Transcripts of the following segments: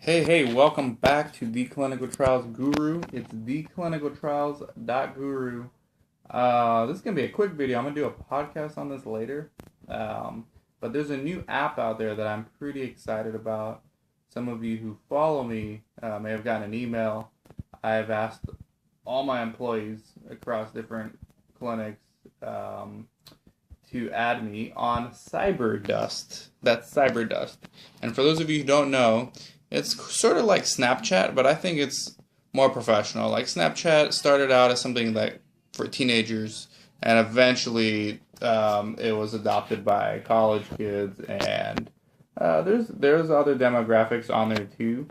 Hey, welcome back to The Clinical Trials Guru. It's theclinicaltrials.guru. This is going to be a quick video. I'm going to do a podcast on this later. But there's a new app out there that I'm pretty excited about. Some of you who follow me may have gotten an email. I've asked all my employees across different clinics to add me on Cyberdust. That's Cyberdust. And for those of you who don't know, it's sort of like Snapchat, but I think it's more professional. Like Snapchat started out as something like for teenagers, and eventually it was adopted by college kids, and there's other demographics on there too.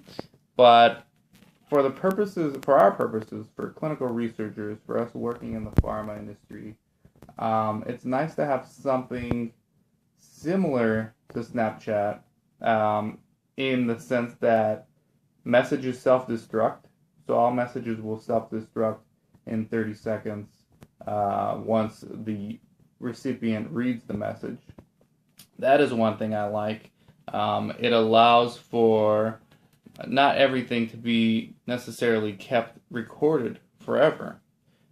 But for our purposes, for clinical researchers, for us working in the pharma industry, it's nice to have something similar to Snapchat. In the sense that messages self-destruct. So all messages will self-destruct in 30 seconds once the recipient reads the message. That is one thing I like. It allows for not everything to be necessarily kept recorded forever,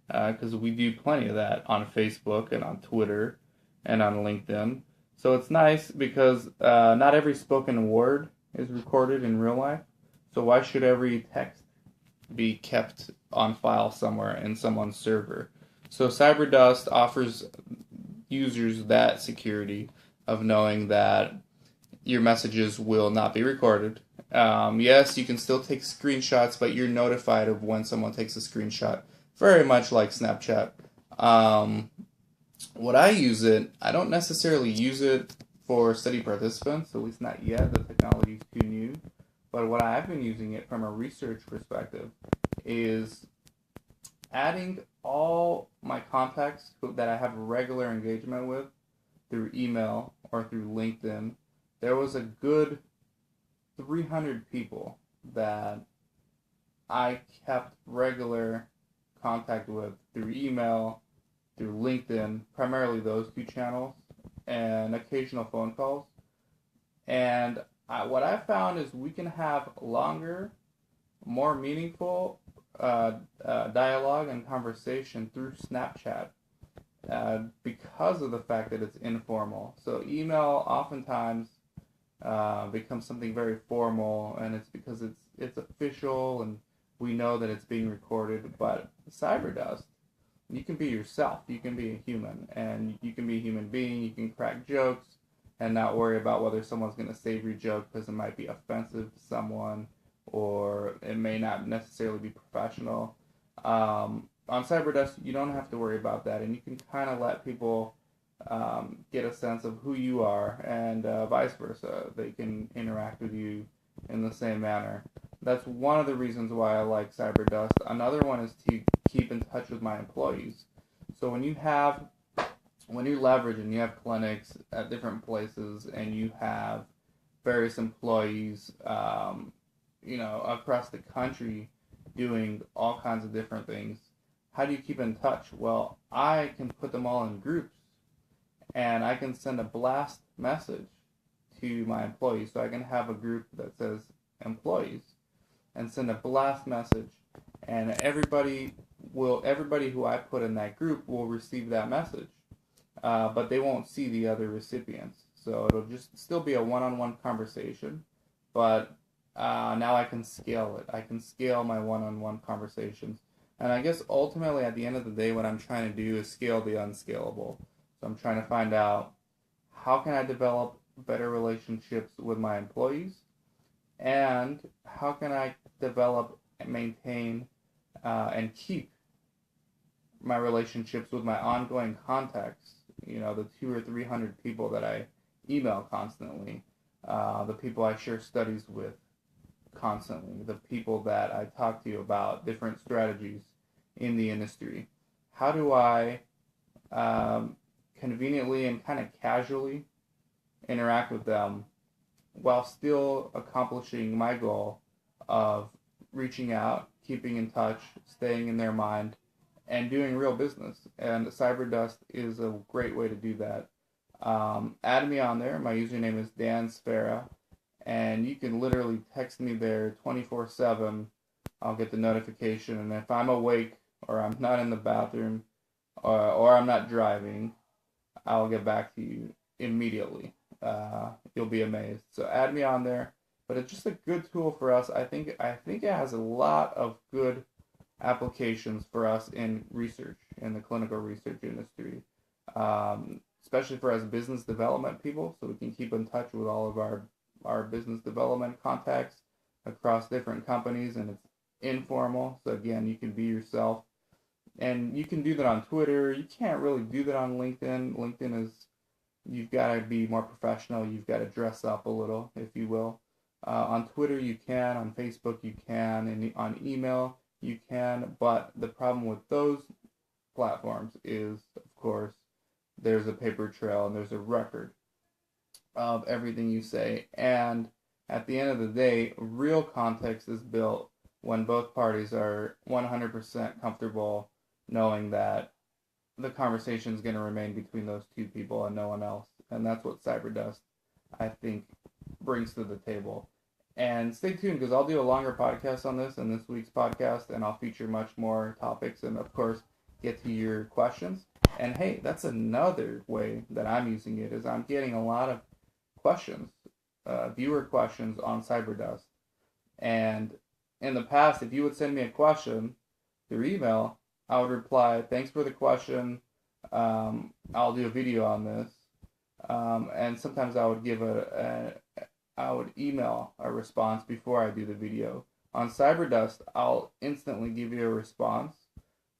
because we do plenty of that on Facebook and on Twitter and on LinkedIn. So it's nice because not every spoken word is recorded in real life. So why should every text be kept on file somewhere in someone's server? So Cyberdust offers users that security of knowing that your messages will not be recorded. Yes, you can still take screenshots, but you're notified of when someone takes a screenshot, very much like Snapchat. What I don't necessarily use it for study participants, at least not yet. The technology is too new. But what I've been using it from a research perspective is adding all my contacts that I have regular engagement with through email or through LinkedIn. There was a good 300 people that I kept regular contact with through email, through LinkedIn, primarily those two channels, and occasional phone calls. And what I found is we can have longer, more meaningful dialogue and conversation through Snapchat because of the fact that it's informal. So email oftentimes becomes something very formal, and it's because it's official and we know that it's being recorded. But Cyberdust, you can be yourself. You can be a human, and you can be a human being. You can crack jokes and not worry about whether someone's going to save your joke because it might be offensive to someone or it may not necessarily be professional. On Cyberdust, you don't have to worry about that, and you can kind of let people get a sense of who you are, and vice versa. They can interact with you in the same manner. That's one of the reasons why I like Cyberdust. Another one is to keep in touch with my employees. So when you leverage and you have clinics at different places and you have various employees, across the country doing all kinds of different things, how do you keep in touch? Well, I can put them all in groups and I can send a blast message to my employees. So I can have a group that says employees and send a blast message, and everybody who I put in that group will receive that message, but they won't see the other recipients. So it'll just still be a one-on-one conversation, but now I can scale it. I can scale my one-on-one conversations, and I guess ultimately at the end of the day, what I'm trying to do is scale the unscalable. So I'm trying to find out how can I develop better relationships with my employees, and how can I develop and maintain and keep my relationships with my ongoing contacts, the 200 or 300 people that I email constantly, the people I share studies with constantly, the people that I talk to about different strategies in the industry. How do I conveniently and kind of casually interact with them while still accomplishing my goal of reaching out, keeping in touch, staying in their mind, and doing real business? And Cyberdust is a great way to do that. Add me on there. My username is Dan Sfera, and you can literally text me there 24/7. I'll get the notification, and if I'm awake or I'm not in the bathroom or I'm not driving, I'll get back to you immediately. You'll be amazed. So add me on there. But it's just a good tool for us. I think it has a lot of good applications for us in research, in the clinical research industry, especially for us business development people, so we can keep in touch with all of our business development contacts across different companies, and it's informal. So again, you can be yourself, and you can do that on Twitter. You can't really do that on LinkedIn. LinkedIn is, you've got to be more professional. You've got to dress up a little, if you will. On Twitter you can, on Facebook you can, and on email you can, but the problem with those platforms is, of course, there's a paper trail and there's a record of everything you say, and at the end of the day, real context is built when both parties are 100% comfortable knowing that the conversation is going to remain between those two people and no one else, and that's what Cyberdust, I think, brings to the table. And stay tuned, because I'll do a longer podcast on this in this week's podcast, and I'll feature much more topics and, of course, get to your questions. And hey, that's another way that I'm using it, is I'm getting a lot of questions, viewer questions on Cyberdust. And in the past, if you would send me a question through email, I would reply, thanks for the question, I'll do a video on this. And sometimes I would give I would email a response before I do the video. On Cyberdust, I'll instantly give you a response,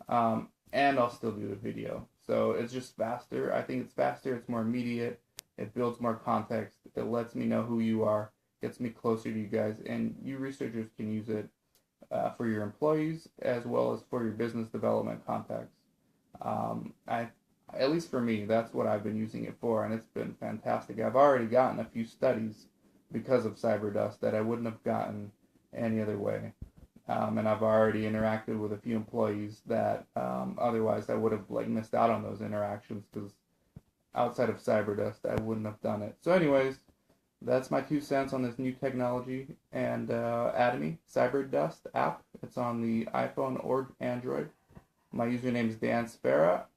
and I'll still do the video. So it's just faster. I think it's faster. It's more immediate. It builds more context. It lets me know who you are, gets me closer to you guys, and you researchers can use it for your employees as well as for your business development contacts. At least for me, that's what I've been using it for, and it's been fantastic. I've already gotten a few studies because of Cyberdust that I wouldn't have gotten any other way. And I've already interacted with a few employees that otherwise I would have missed out on those interactions, because outside of Cyberdust I wouldn't have done it. So anyways, that's my 2 cents on this new technology. And add me, Cyberdust app. It's on the iPhone or Android. My username is Dan Spera.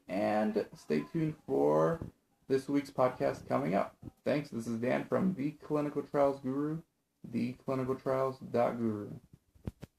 And stay tuned for this week's podcast coming up. Thanks. This is Dan from The Clinical Trials Guru, theclinicaltrials.guru.